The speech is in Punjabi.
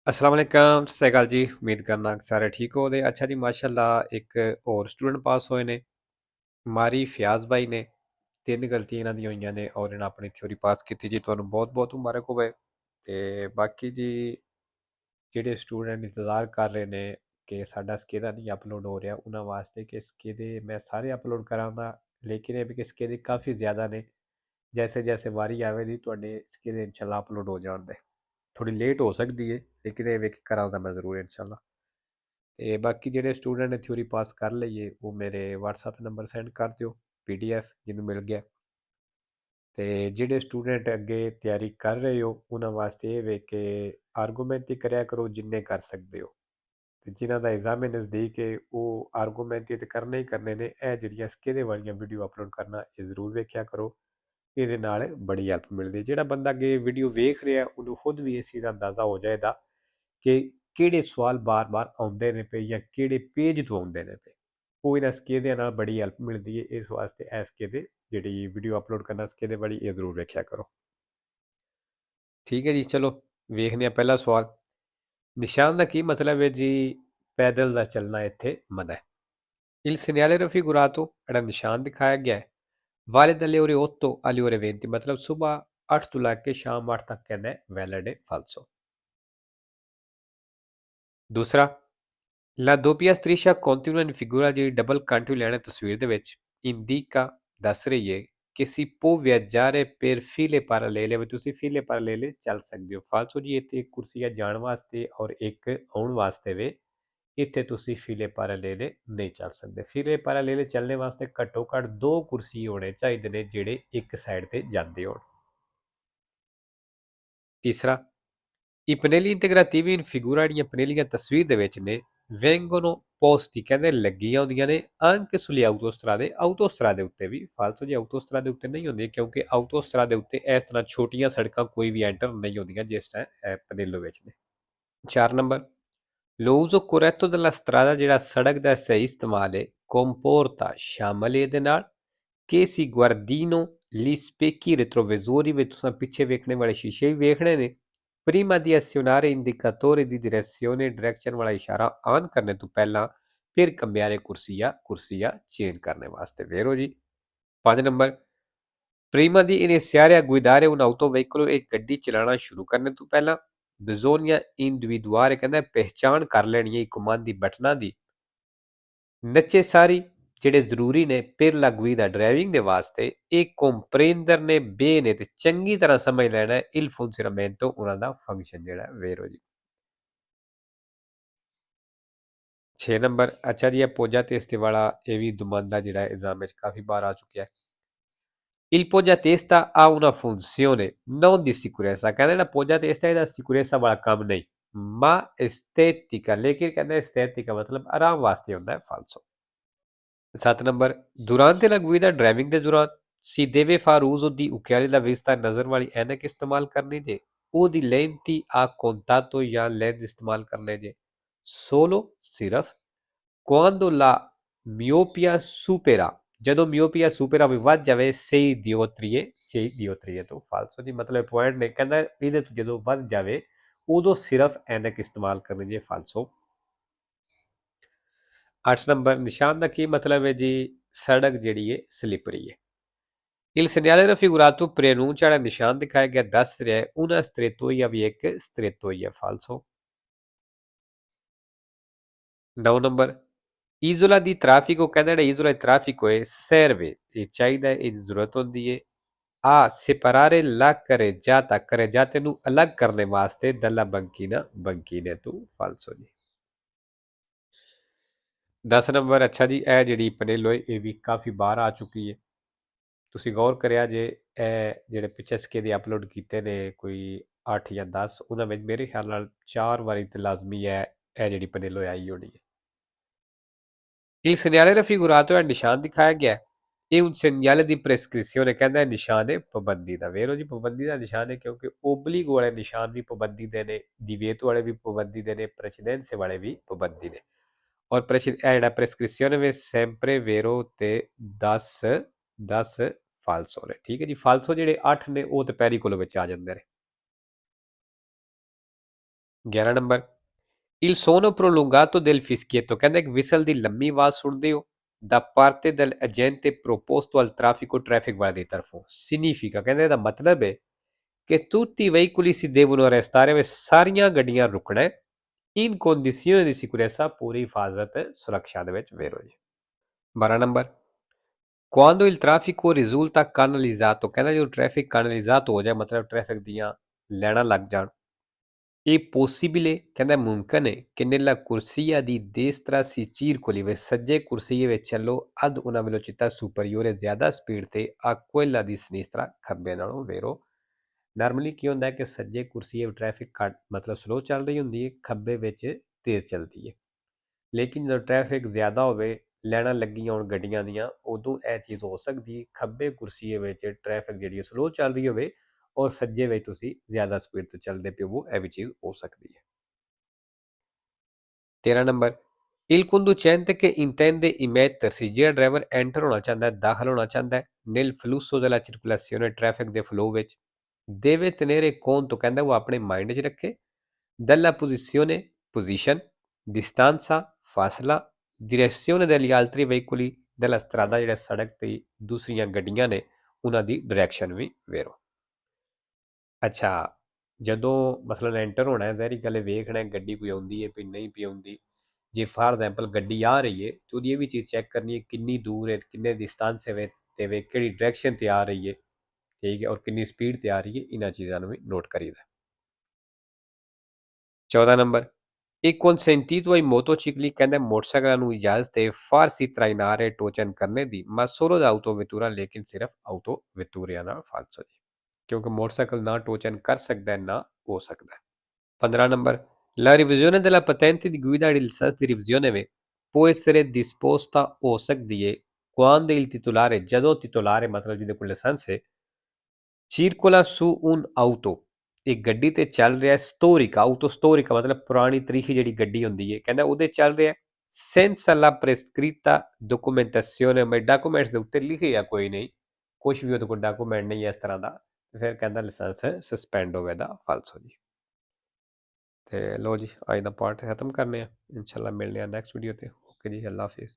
अस्सलाम वालेकुम ਸਤਿ ਸ਼੍ਰੀ ਅਕਾਲ ਜੀ। ਉਮੀਦ ਕਰਨਾ ਕਿ ਸਾਰੇ ਠੀਕ ਹੋ ਤੇ ਅੱਛਾ ਜੀ ਮਾਸ਼ਾਅੱਲਾ ਇੱਕ ਹੋਰ ਸਟੂਡੈਂਟ ਪਾਸ ਹੋਏ ਨੇ ਮਾਰੀ ਫਿਆਜ਼ ਭਾਈ ਨੇ ਤਿੰਨ ਗਲਤੀਆਂ ਇਹਨਾਂ ਦੀਆਂ ਹੋਈਆਂ ਨੇ ਔਰ ਇਹਨਾਂ ਆਪਣੀ ਥਿਊਰੀ ਪਾਸ ਕੀਤੀ ਜੀ ਤੁਹਾਨੂੰ ਬਹੁਤ ਬਹੁਤ ਮੁਬਾਰਕ ਹੋਵੇ ਤੇ ਬਾਕੀ ਜੀ ਜਿਹੜੇ ਸਟੂਡੈਂਟ ਇੰਤਜ਼ਾਰ ਕਰ ਰਹੇ ਨੇ ਕਿ ਸਾਡਾ ਸਕੇਦਾ ਨਹੀਂ ਅਪਲੋਡ ਹੋ ਰਿਹਾ ਉਹਨਾਂ ਵਾਸਤੇ ਕਿ ਸਕੇਦੇ ਮੈਂ ਸਾਰੇ ਅਪਲੋਡ ਕਰਾਂਗਾ ਲੇਕਿਨ ਇਹ ਵੀ ਕਿ ਸਕੇਦੇ ਕਾਫੀ ਜ਼ਿਆਦਾ ਨੇ ਜੈਸੇ ਜੈਸੇ ਵਾਰੀ ਆਵੇ ਜੀ ਤੁਹਾਡੇ ਸਕੇਦੇ ਇਨਸ਼ਾਅੱਲਾ ਅਪਲੋਡ ਹੋ ਜਾਣਗੇ ਥੋੜੀ ਲੇਟ ਹੋ ਸਕਦੀ ਹੈ ਲੇਕਿਨ ਇਹ ਵੇਖ ਕਰਾਂਗਾ ਮੈਂ ਜ਼ਰੂਰ ਇਨਸ਼ਾਅੱਲਾ ਤੇ ਬਾਕੀ ਜਿਹੜੇ ਸਟੂਡੈਂਟ ਨੇ ਥਿਊਰੀ ਪਾਸ ਕਰ ਲਈਏ ਉਹ ਮੇਰੇ WhatsApp ਨੰਬਰ ਸੈਂਡ ਕਰ ਦਿਓ PDF ਜਿਹਨੂੰ ਮਿਲ ਗਿਆ ਤੇ ਜਿਹੜੇ ਸਟੂਡੈਂਟ ਅੱਗੇ ਤਿਆਰੀ ਕਰ ਰਹੇ ਹੋ ਉਹਨਾਂ ਵਾਸਤੇ ਇਹ ਵੇ ਕਿ ਆਰਗੂਮੈਂਟ ਹੀ ਕਰਿਆ ਕਰੋ ਜਿੰਨੇ ਕਰ ਸਕਦੇ ਹੋ ਤੇ ਜਿਨ੍ਹਾਂ ਦਾ ਐਗਜ਼ਾਮ ਨਜ਼ਦੀਕ ਹੈ ਉਹ ਆਰਗੂਮੈਂਟ ਤੇ ਕਰਨੇ ਹੀ ਕਰਨੇ ਨੇ ਇਹ ਜਿਹੜੀਆਂ ਸਕੇਦੇ ਵਾਲੀਆਂ ਵੀਡੀਓ ਅਪਲੋਡ ਕਰਨਾ ਇਹ ਜ਼ਰੂਰ ਵੇਖਿਆ ਕਰੋ ਇਹਦੇ ਨਾਲ ਬੜੀ ਹੈਲਪ ਮਿਲਦੀ ਹੈ ਜਿਹੜਾ ਬੰਦਾ ਅੱਗੇ ਵੀਡੀਓ ਵੇਖ ਰਿਹਾ ਉਹਨੂੰ ਖੁਦ ਵੀ ਇਸ ਚੀਜ਼ ਦਾ ਅੰਦਾਜ਼ਾ ਹੋ ਜਾਏਗਾ ਕਿ ਕਿਹੜੇ ਸਵਾਲ ਬਾਰ-ਬਾਰ ਆਉਂਦੇ ਨੇ ਪਏ ਜਾਂ ਕਿਹੜੇ ਪੇਜ ਤੋਂ ਆਉਂਦੇ ਨੇ ਪਏ ਉਹ ਇਹਨਾਂ ਸਕੇਦਿਆਂ ਨਾਲ ਬੜੀ ਹੈਲਪ ਮਿਲਦੀ ਹੈ ਇਸ ਵਾਸਤੇ ਇਹ ਸਕੇਦੇ ਜਿਹੜੀ ਵੀਡੀਓ ਅਪਲੋਡ ਕਰਨਾ ਸਕੇਦੇ ਵਾਲੀ ਇਹ ਜ਼ਰੂਰ ਵੇਖਿਆ ਕਰੋ ਠੀਕ ਹੈ ਜੀ ਚਲੋ ਵੇਖਦੇ ਹਾਂ ਪਹਿਲਾ ਸਵਾਲ ਨਿਸ਼ਾਨ ਦਾ ਕੀ ਮਤਲਬ ਹੈ ਜੀ ਪੈਦਲ ਦਾ ਚੱਲਣਾ ਇੱਥੇ ਮਨਾ ਹੈ Il segnale raffigurato ਜਿਹੜਾ ਨਿਸ਼ਾਨ ਦਿਖਾਇਆ ਗਿਆ ਹੈ ਵਾਲੇ dalle ore 8 alle ore 20 ਮਤਲਬ ਸਵੇਰ 8 ਤੋਂ ਲੈ ਕੇ ਸ਼ਾਮ 8 ਤੱਕ ਕਹਿੰਦਾ ਹੈ ਵੈਲਿਡ ਹੈ ਫਾਲਸੋ ਦੂਸਰਾ La doppia striscia continua in figura di double cantileone ਤਸਵੀਰ ਦੇ ਵਿੱਚ indica ਦੱਸ ਰਹੀ ਹੈ ਕਿ si può viaggiare per file parallele ਵੀ ਤੁਸੀਂ file parallele ਚੱਲ ਸਕਦੇ ਹੋ ਫਾਲਸੋ ਜੀ ਇੱਥੇ ਇੱਕ ਕੁਰਸੀ ਹੈ ਜਾਣ ਵਾਸਤੇ ਔਰ ਇੱਕ ਆਉਣ ਵਾਸਤੇ ਵੇ ਇੱਥੇ ਤੁਸੀਂ file parallele ਨਹੀਂ ਚੱਲ ਸਕਦੇ file parallele ਚੱਲਣੇ ਵਾਸਤੇ ਘੱਟੋ ਘੱਟ ਦੋ ਕੁਰਸੀ ਹੋਣੇ ਚਾਹੀਦੇ ਨੇ ਜਿਹੜੇ ਇੱਕ ਸਾਈਡ ਤੇ ਜਾਂਦੇ ਹੋਣ ਤੀਸਰਾ I pannelli integrativi in figura ਜਿਹੜੀਆਂ ਪਨੇਲੀਆਂ ਤਸਵੀਰ ਦੇ ਵਿੱਚ ਨੇ vengono posti ਕਹਿੰਦੇ ਲੱਗੀਆਂ ਹੁੰਦੀਆਂ ਨੇ anche sulle autostrade autostrade ਉੱਤੇ ਵੀ ਫਾਲਤੂ ਜੀ autostrade ਉੱਤੇ ਨਹੀਂ ਹੁੰਦੀਆਂ ਕਿਉਂਕਿ autostrade ਉੱਤੇ ਇਸ ਤਰ੍ਹਾਂ ਛੋਟੀਆਂ ਸੜਕਾਂ ਕੋਈ ਵੀ ਐਂਟਰ ਨਹੀਂ ਹੁੰਦੀਆਂ ਜਿਸ ਤਰ੍ਹਾਂ ਪਨੇਲੋ ਵਿੱਚ ਨੇ 4 number Lo uso corretto della strada ਜਿਹੜਾ ਸੜਕ ਦਾ ਸਹੀ ਇਸਤੇਮਾਲ ਹੈ comporta ਸ਼ਾਮਲ ਹੈ ਇਹਦੇ ਨਾਲ che si guardino gli specchi retrovisori ਵਿੱਚ ਤੁਸੀਂ ਪਿੱਛੇ ਵੇਖਣੇ ਵਾਲੇ ਸ਼ੀਸ਼ੇ ਵੀ ਵੇਖਣੇ ਨੇ prima di azionare indicatore di direzione direction ਵਾਲਾ ਇਸ਼ਾਰਾ ਆਨ ਕਰਨੇ ਤੋਂ ਪਹਿਲਾਂ ਫਿਰ cambiare ਕੁਰਸੀਆ ਚੇਂਜ ਕਰਨੇ ਵਾਸਤੇ ਵੇਰੋ ਜੀ 5 number prima di iniziare a guidare un autoveicolo ਇੱਕ ਗੱਡੀ ਚਲਾਉਣਾ ਸ਼ੁਰੂ ਕਰਨੇ ਤੋਂ ਪਹਿਲਾਂ bisogna individuare ਕਹਿੰਦਾ ਪਹਿਚਾਣ ਕਰ ਲੈਣੀ ਹੈ ਕਮਾਂਡ ਦੀ ਬਟਨਾਂ ਦੀ necessari ਜਿਹੜੇ ਜ਼ਰੂਰੀ ਨੇ per la guida ਡਰਾਈਵਿੰਗ ਦੇ ਵਾਸਤੇ ਇਹ comprenderne bene ਤੇ ਚੰਗੀ ਤਰ੍ਹਾਂ ਸਮਝ ਲੈਣਾ ਹੈ il funzionamento ਉਹਨਾਂ ਦਾ ਫੰਕਸ਼ਨ ਜਿਹੜਾ ਵੇਰੋ ਜੀ 6 ਨੰਬਰ ਅੱਛਾ ਜੀ ਇਹ ਪੋਜਾ ਤੇਸਤੇ ਵਾਲਾ ਇਹ ਵੀ ਦੁਮੰਦਾ ਜਿਹੜਾ ਐਗਜ਼ਾਮ ਵਿੱਚ ਕਾਫੀ ਬਾਰ ਆ ਚੁੱਕਿਆ ਹੈ Il poggiatesta ha una funzione non di sicurezza ਕਹਿੰਦਾ ਜਿਹੜਾ ਪੋਜਾ ਤੇਸਤਾ ਇਹਦਾ ਸਿਕਿਉਰੈਂਸਾ ਵਾਲਾ ਕੰਮ ਨਹੀਂ ma estetica ਲੇਕਿਨ ਕਹਿੰਦਾ estetica ਮਤਲਬ ਆਰਾਮ ਵਾਸਤੇ ਹੁੰਦਾ ਹੈ ਫਾਲਸੋ 7 number durante la guida driving ਦੇ ਦੌਰਾਨ si deve far uso di occhiali da vista ਨਜ਼ਰ ਵਾਲੀ ਐਨਕ ਇਸਤੇਮਾਲ ਕਰਨੀ ਜੇ ਉਹਦੀ lenti a contatto ਜਾਂ ਲੈਂਸ ਇਸਤੇਮਾਲ ਕਰਨੇ ਜੇ solo ਸਿਰਫ quando la miopia supera ਜਦੋਂ ਮਿਓਪੀਆ ਸੁਪਰਾ ਵੀ ਵੱਧ ਜਾਵੇ ਸਹੀ ਦਿਓਤਰੀਏ ਤੋਂ ਫਾਲਸੋ ਜੀ ਮਤਲਬ ਪੁਆਇੰਟ ਨੇ ਕਹਿੰਦਾ ਇਹਦੇ ਤੋਂ ਜਦੋਂ ਵੱਧ ਜਾਵੇ ਉਦੋਂ ਸਿਰਫ ਐਨਕ ਇਸਤੇਮਾਲ ਕਰਨੀ ਜੇ ਫਾਲਸੋ 8 ਨੰਬਰ ਨਿਸ਼ਾਨ ਦਾ ਕੀ ਮਤਲਬ ਹੈ ਜੀ ਸੜਕ ਜਿਹੜੀ ਹੈ ਸਲਿਪਰੀ ਹੈ Il segnale raffigurato preannuncia ਜਿਹੜਾ ਨਿਸ਼ਾਨ ਦਿਖਾਇਆ ਗਿਆ ਦੱਸ ਰਿਹਾ ਹੈ una strettoia ਵੀ ਇੱਕ strettoia falso 9 number isola di traffico ਕਹਿੰਦਾ ਜਿਹੜਾ isola di traffico ਹੈ serve ਇਹ ਚਾਹੀਦਾ ਹੈ ਇਹਦੀ ਜ਼ਰੂਰਤ ਹੁੰਦੀ ਹੈ a separare la carreggiata ਨੂੰ ਅਲੱਗ ਕਰਨੇ ਵਾਸਤੇ dalla banchina ਤੋਂ falso ਜੀ 10 ਨੰਬਰ ਅੱਛਾ ਜੀ ਇਹ ਜਿਹੜੀ ਪਨੇਲੋ ਇਹ ਵੀ ਕਾਫੀ ਬਾਹਰ ਆ ਚੁੱਕੀ ਹੈ ਤੁਸੀਂ ਗੌਰ ਕਰਿਆ ਜੇ ਇਹ ਜਿਹੜੇ ਪਿੱਛੇ ਸਕੇਦੇ ਅਪਲੋਡ ਕੀਤੇ ਨੇ ਕੋਈ 8 ਜਾਂ 10 ਉਹਨਾਂ ਵਿੱਚ ਮੇਰੇ ਖਿਆਲ ਨਾਲ 4 ਵਾਰੀ ਤੇ ਲਾਜ਼ਮੀ ਹੈ ਇਹ ਜਿਹੜੀ ਪਨੇਲੋ ਆਈ ਹੋਣੀ ਹੈ Il segnale raffigurato è ਨਿਸ਼ਾਨ ਦਿਖਾਇਆ ਗਿਆ ਇਹ un segnale di prescrizione ਕਹਿੰਦਾ ਹੈ ਨਿਸ਼ਾਨ ਹੈ ਪਾਬੰਦੀ ਦਾ ਵੇਰੋ ਜੀ ਪਾਬੰਦੀ ਦਾ ਨਿਸ਼ਾਨ ਹੈ ਕਿਉਂਕਿ ਓਬਲੀਗੋ ਵਾਲੇ ਨਿਸ਼ਾਨ ਵੀ ਪਾਬੰਦੀ ਦੇ ਨੇ divieto ਵਾਲੇ ਵੀ ਪਾਬੰਦੀ ਦੇ ਨੇ precedenze ਵਾਲੇ ਵੀ ਪਾਬੰਦੀ ਨੇ ਔਰ ਇਹ ਜਿਹੜਾ prescrizione ਵੇ sempre vero ਤੇ 10 ਫਾਲਸੋ ਨੇ ਠੀਕ ਹੈ ਜੀ ਫਾਲਸੋ ਜਿਹੜੇ 8 ਨੇ ਉਹ ਤੇ ਪੈਰੀਕੋਲ ਵਿੱਚ ਆ ਜਾਂਦੇ ਨੇ 11 number Il suono prolungato del fischietto ਕਹਿੰਦਾ ਇੱਕ ਵਿਸਲ ਦੀ ਲੰਮੀ ਆਵਾਜ਼ ਸੁਣਦੇ ਹੋ da parte del agente proposto al traffico traffic ਵਾਲੇ ਦੀ ਤਰਫੋਂ significa ਕਹਿੰਦੇ ਇਹਦਾ ਮਤਲਬ ਹੈ che tutti i veicoli si devono arrestare ਵੇ ਸਾਰੀਆਂ ਗੱਡੀਆਂ ਰੁਕਣਾ ਹੈ in condizioni di sicurezza ਪੂਰੀ ਹਿਫਾਜ਼ਤ ਸੁਰੱਖਿਆ ਦੇ ਵਿੱਚ ਵੇਰੋ ਜੀ 12 number quando il traffico risulta canalizzato ਕਹਿੰਦਾ ਜਦੋਂ ਟ੍ਰੈਫਿਕ canalizzato ਹੋ ਜਾਏ ਮਤਲਬ ਟ੍ਰੈਫਿਕ ਦੀਆਂ ਲੈਣਾ ਲੱਗ ਜਾਣ è possibile ਕਹਿੰਦਾ ਮੁਮਕਨ ਹੈ ਕਿ nella corsia di destra si circoli ਵੇ ਸੱਜੇ ਕੁਰਸੀਏ ਵਿੱਚ ਚੱਲੋ ad una velocità superiore ਜ਼ਿਆਦਾ ਸਪੀਡ ਤੇ a quella di sinistra ਖੱਬੇ ਨਾਲੋਂ ਵੇਰੋ ਨਾਰਮਲੀ ਕੀ ਹੁੰਦਾ ਹੈ ਕਿ ਸੱਜੇ ਕੁਰਸੀਏ ਵਿੱਚ ਟ੍ਰੈਫਿਕ ਘੱਟ ਮਤਲਬ ਸਲੋ ਚੱਲ ਰਹੀ ਹੁੰਦੀ ਹੈ ਖੱਬੇ ਵਿੱਚ ਤੇਜ਼ ਚੱਲਦੀ ਹੈ ਲੇਕਿਨ ਜਦੋਂ ਟ੍ਰੈਫਿਕ ਜ਼ਿਆਦਾ ਹੋਵੇ ਲੈਣਾ ਲੱਗੀਆਂ ਹੋਣ ਗੱਡੀਆਂ ਦੀਆਂ ਉਦੋਂ ਇਹ ਚੀਜ਼ ਹੋ ਸਕਦੀ ਹੈ ਖੱਬੇ ਕੁਰਸੀਏ ਵਿੱਚ ਟ੍ਰੈਫਿਕ ਜਿਹੜੀ ਸਲੋ ਚੱਲ ਰਹੀ ਹੋਵੇ ਔਰ ਸੱਜੇ ਵਿੱਚ ਤੁਸੀਂ ਜ਼ਿਆਦਾ ਸਪੀਡ ਤੇ ਚੱਲਦੇ ਪਏ ਹੋ ਇਹ ਵੀ ਚੀਜ਼ ਹੋ ਸਕਦੀ ਹੈ 13 number Il conducente che intende immettersi ਜਿਹੜਾ ਡਰਾਈਵਰ ਐਂਟਰ ਹੋਣਾ ਚਾਹੁੰਦਾ ਹੈ ਦਾਖਲ ਹੋਣਾ ਚਾਹੁੰਦਾ ਹੈ nel flusso della circolazione traffic ਦੇ ਫਲੋ ਵਿੱਚ deve tenere conto ਕਹਿੰਦਾ ਉਹ ਆਪਣੇ ਮਾਈਂਡ 'ਚ ਰੱਖੇ della posizione position distanza ਫਾਸਲਾ direzione degli altri veicoli della strada ਜਿਹੜੇ ਸੜਕ ਤੇ ਦੂਸਰੀਆਂ ਗੱਡੀਆਂ ਨੇ ਉਹਨਾਂ ਦੀ ਡਾਇਰੈਕਸ਼ਨ ਵੀ ਵੇਰੋ ਅੱਛਾ ਜਦੋਂ ਮਸਲਨ ਐਂਟਰ ਹੋਣਾ ਹੈ ਜ਼ਹਿਰੀ ਗੱਲ ਵੇਖਣਾ ਹੈ ਗੱਡੀ ਕੋਈ ਆਉਂਦੀ ਹੈ ਵੀ ਨਹੀਂ ਪਈ ਆਉਂਦੀ ਜੇ ਫਾਰ ਐਗਜ਼ਾਮਪਲ ਗੱਡੀ ਆ ਰਹੀ ਹੈ ਤੇ ਉਹਦੀ ਇਹ ਵੀ ਚੀਜ਼ ਚੈੱਕ ਕਰਨੀ ਹੈ ਕਿੰਨੀ ਦੂਰ ਹੈ ਕਿੰਨੇ ਡਿਸਟੈਂਸ ਹੈ ਤੇ ਵੇ ਕਿਹੜੀ ਡਾਇਰੈਕਸ਼ਨ ਤੇ ਆ ਰਹੀ ਹੈ ਠੀਕ ਹੈ ਔਰ ਕਿੰਨੀ ਸਪੀਡ ਤੇ ਆ ਰਹੀ ਹੈ ਇਹਨਾਂ ਚੀਜ਼ਾਂ ਨੂੰ ਵੀ ਨੋਟ ਕਰੀਦਾ 14 ਨੰਬਰ ਇਹ consentito ai motocicli ਕਹਿੰਦੇ ਮੋਟਰਸਾਈਕਲਾਂ ਨੂੰ ਇਜਾਜ਼ਤ ਹੈ farsi trainare ਟੋਚਨ ਕਰਨੇ ਦੀ ma solo da autovettura ਲੇਕਿਨ ਸਿਰਫ ਆਟੋ ਵੈਤੂਰਿਆਂ ਨਾਲ ਫਾਲਸੋ ਜੀ ਕਿਉਂਕਿ ਮੋਟਰਸਾਈਕਲ ਨਾ ਟੋਚਨ ਕਰ ਸਕਦਾ ਹੈ ਨਾ ਹੋ ਸਕਦਾ 15 number La revisione della patente di guida e il licenza di revisione può essere disposta ਹੋ ਸਕਦੀ ਹੈ quando il titolare ਜਦੋਂ titolare ਮਤਲਬ ਜਿਹਦੇ ਕੋਲ ਲਾਇਸੈਂਸ ਹੈ circola su un auto ਇਹ ਗੱਡੀ ਤੇ ਚੱਲ ਰਿਹਾ ਸਟੋਰਿਕਾ ਆਊਟੋ ਸਟੋਰਿਕਾ ਮਤਲਬ ਪੁਰਾਣੀ ਤਰੀਖੀ ਜਿਹੜੀ ਗੱਡੀ ਹੁੰਦੀ ਹੈ ਕਹਿੰਦਾ ਉਹਦੇ ਚੱਲ ਰਿਹਾ senza la prescritta documentazione ਮੈਂ ਡਾਕੂਮੈਂਟਸ ਦੇ ਉੱਤੇ ਲਿਖਿਆ ਕੋਈ ਨਹੀਂ ਕੁਝ ਵੀ ਉਹਦੇ ਕੋਲ ਡਾਕੂਮੈਂਟ ਨਹੀਂ ਇਸ ਤਰ੍ਹਾਂ ਦਾ ਫਿਰ ਕਹਿੰਦਾ ਲਾਇਸੈਂਸ ਸਸਪੈਂਡ ਹੋਵੇ ਦਾ ਫਾਲਸੋ ਜੀ ਤੇ ਲੋ ਜੀ ਅੱਜ ਦਾ ਪਾਰਟ ਖਤਮ ਕਰਨੇ ਆ ਇਨਸ਼ਾਅੱਲਾ ਮਿਲਦੇ ਆ ਨੈਕਸਟ ਵੀਡੀਓ ਤੇ ਓਕੇ ਜੀ ਅੱਲਾ ਹਾਫਿਜ਼